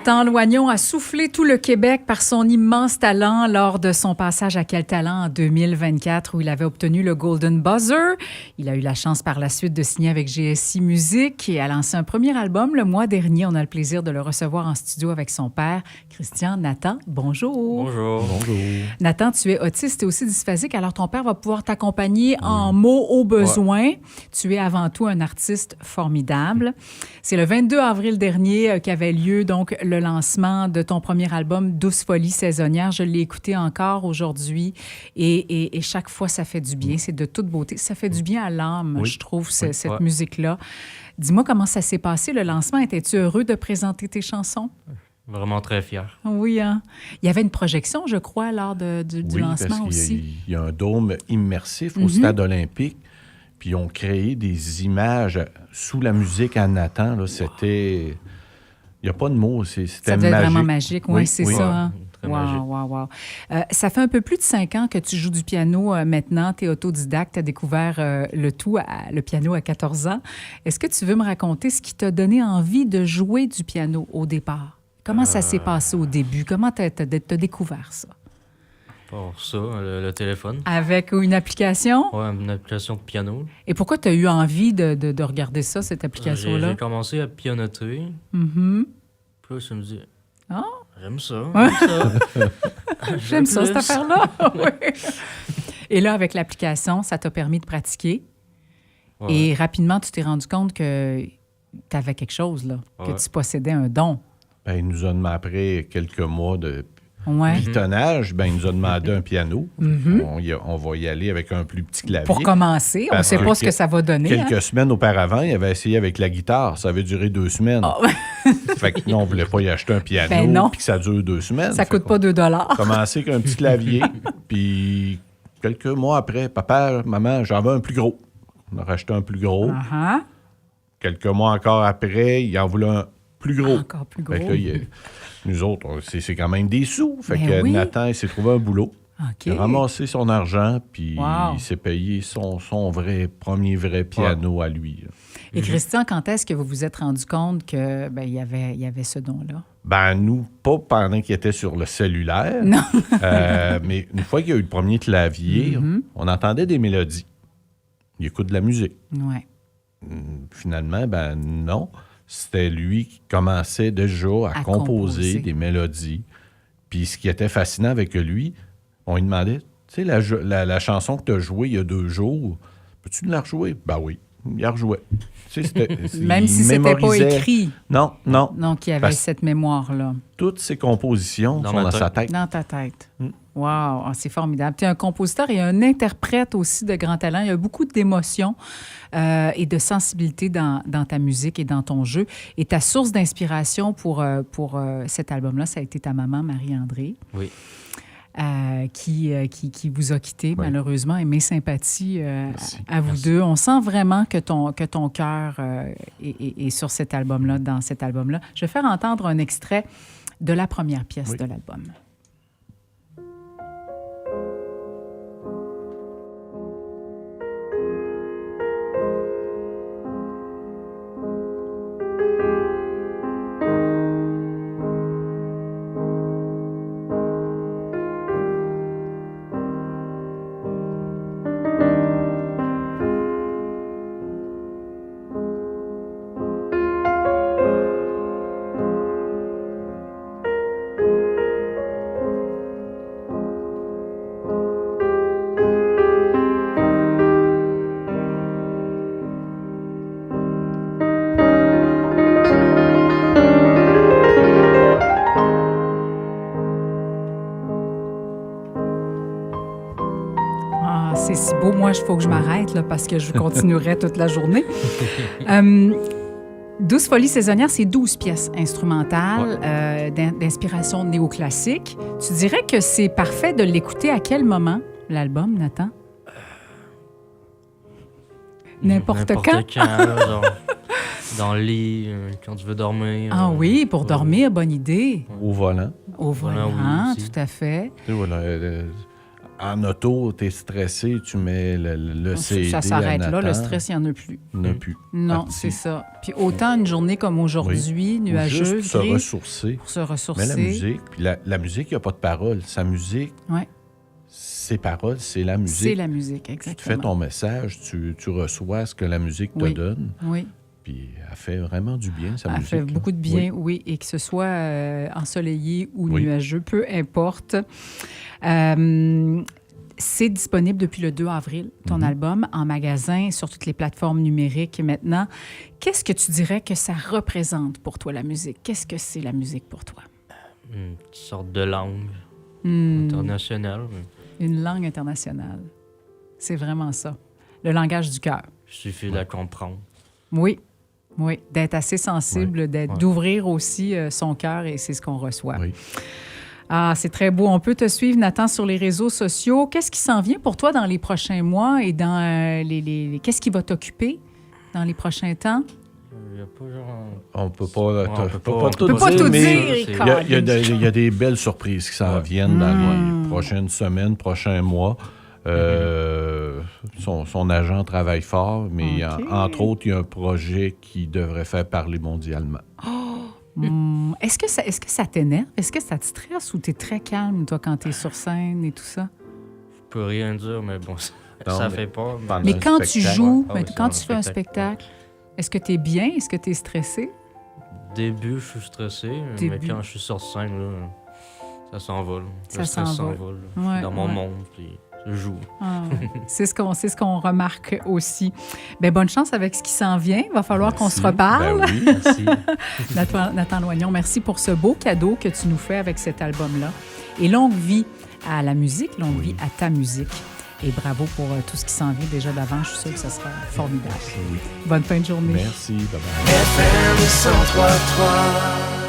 Nathan Loignon a soufflé tout le Québec par son immense talent lors de son passage à Quel Talent en 2024 où il avait obtenu le Golden Buzzer. Il a eu la chance par la suite de signer avec GSI Musique et a lancé un premier album le mois dernier. On a le plaisir de le recevoir en studio avec son père, Christian. Nathan, bonjour. Bonjour. Bonjour. Nathan, tu es autiste et aussi dysphasique, alors ton père va pouvoir t'accompagner en mots au besoin. Ouais. Tu es avant tout un artiste formidable. C'est le 22 avril dernier qu'avait lieu donc le lancement de ton premier album Douce folie saisonnière. Je l'ai écouté encore aujourd'hui et chaque fois ça fait du bien. C'est de toute beauté. Ça fait du bien à l'âme, je trouve, cette musique-là. Dis-moi comment ça s'est passé, le lancement. Étais-tu heureux de présenter tes chansons? Vraiment très fier. Oui, hein? Il y avait une projection, je crois, lors du lancement aussi. Il y a un dôme immersif au stade olympique. Puis ils ont créé des images sous la musique à Nathan. Là, c'était... Il n'y a pas de mots. C'était ça devait être vraiment magique. Oui, c'est ça. Hein? Très magique. Wow. Ça fait un peu plus de 5 ans que tu joues du piano maintenant. Tu es autodidacte. Tu as découvert le piano à 14 ans. Est-ce que tu veux me raconter ce qui t'a donné envie de jouer du piano au départ? Comment ça s'est passé au début? Comment tu as découvert ça? Pour ça, le téléphone. Avec une application? Oui, une application de piano. Et pourquoi tu as eu envie de regarder ça, cette application-là? J'ai commencé à pianoter. Mm-hmm. Puis là, je me dis, ah? J'aime ça. J'aime ça, cette affaire-là. Oui. Et là, avec l'application, ça t'a permis de pratiquer. Ouais. Et rapidement, tu t'es rendu compte que tu avais quelque chose, là, que tu possédais un don. Bien, il nous a demandé, après quelques mois de ouais. pitonnage, il nous a demandé un piano. On va y aller avec un plus petit clavier. Pour commencer, on ne sait pas ce que ça va donner. Quelques semaines auparavant, il avait essayé avec la guitare. Ça avait duré 2 semaines. Oh. Fait que non, on ne voulait pas y acheter un piano puis que ça dure 2 semaines. Ça ne coûte pas 2 $. Commencé avec un petit clavier. Puis quelques mois après, papa, maman, j'en veux un plus gros. On a racheté un plus gros. Uh-huh. Quelques mois encore après, il en voulait un plus gros. Encore plus gros. Fait que là, nous autres, c'est quand même des sous. Fait que Nathan, il s'est trouvé un boulot. Okay. Il a ramassé son argent, puis il s'est payé son premier vrai piano à lui. Là. Et Christian, quand est-ce que vous vous êtes rendu compte que il y avait ce don-là? Nous, pas pendant qu'il était sur le cellulaire. Non. Mais une fois qu'il y a eu le premier clavier, on entendait des mélodies. Il écoute de la musique. Ouais. Finalement, non. C'était lui qui commençait déjà à composer des mélodies. Puis ce qui était fascinant avec lui, on lui demandait, tu sais, la chanson que tu as jouée il y a 2 jours, peux-tu nous la rejouer? Ben oui, il la rejouait. Tu sais, même si c'était pas écrit. Non. Donc, il y avait cette mémoire-là. Toutes ses compositions sont dans sa tête. Dans ta tête. Wow, c'est formidable. Tu es un compositeur et un interprète aussi de grand talent. Il y a beaucoup d'émotions et de sensibilité dans ta musique et dans ton jeu. Et ta source d'inspiration pour cet album-là, ça a été ta maman, Marie-André. Oui. Qui vous a quitté, malheureusement, et mes sympathies à vous deux. On sent vraiment que ton cœur est sur cet album-là, dans cet album-là. Je vais faire entendre un extrait de la première pièce de l'album. C'est si beau. Moi, il faut que je m'arrête là, parce que je continuerai toute la journée. Douce folie saisonnière, c'est 12 pièces instrumentales d'inspiration néoclassique. Tu dirais que c'est parfait de l'écouter à quel moment, l'album, Nathan? N'importe quand? Genre, dans le lit, quand tu veux dormir. Ah oui, pour dormir, bonne idée. Au volant. Au volant, oui, tout à fait. Voilà, en auto, tu es stressé, tu mets le CD. Ça s'arrête en là, le attente. stress, il n'y en a plus. Il n'y en a plus. Non, Parti. c'est ça. Puis autant une journée comme aujourd'hui, Ou nuageuse, juste pour se gris, ressourcer. pour se ressourcer. Mais la musique, puis la musique, il n'y a pas de parole. Sa musique, Ouais. ses paroles, c'est la musique. C'est la musique, Tu exactement. fais ton message, tu reçois ce que la musique te Oui. donne. Oui, Puis elle fait vraiment du bien, sa elle musique. fait là. beaucoup de bien, oui, et que ce soit ensoleillé ou Oui. nuageux, peu importe. C'est disponible depuis le 2 avril, ton album, en magasin, sur toutes les plateformes numériques maintenant. Qu'est-ce que tu dirais que ça représente pour toi, la musique? Qu'est-ce que c'est la musique pour toi? Une sorte de langue Hmm, internationale. une langue internationale. C'est vraiment ça. Le langage du cœur. Il suffit de la comprendre. Oui, oui, d'être assez sensible, d'ouvrir aussi son cœur, et c'est ce qu'on reçoit. Oui. Ah, c'est très beau. On peut te suivre, Nathan, sur les réseaux sociaux. Qu'est-ce qui s'en vient pour toi dans les prochains mois et dans qu'est-ce qui va t'occuper dans les prochains temps? Il n'y a pas genre... On peut pas, on peut pas tout peut pas tout mais dire, c'est- Ricard. il y a des belles surprises qui s'en viennent dans Mm. les prochaines semaines, prochains mois. Son agent travaille fort, mais OK. entre autres, il y a un projet qui devrait faire parler mondialement. Est-ce que ça t'énerve? Est-ce que ça te stresse ou t'es très calme, toi, quand t'es sur scène et tout ça? Je peux rien dire, mais bon, Non, ça mais fait peur. pendant Mais un quand tu spectacle, joues, Ah oui, c'est quand un tu fais un spectacle, est-ce que t'es bien? Est-ce que t'es stressé? Début, je suis stressé, mais Début. quand je suis sur scène, là, ça s'envole. Ça Le stress s'envole. s'envole. Ouais, Je suis dans mon ouais. monde, puis je joue. Ah, c'est ce qu'on remarque aussi. Bien, bonne chance avec ce qui s'en vient. Il va falloir qu'on se Merci. reparle. Ben oui. Merci. Nathan Loignon, merci pour ce beau cadeau que tu nous fais avec cet album-là. Et longue vie à la musique, longue vie à ta musique. Et bravo pour tout ce qui s'en vient déjà d'avant. Je suis sûre que ça sera formidable. Oui. Bonne fin de journée. Merci. Bye-bye. FM 103.3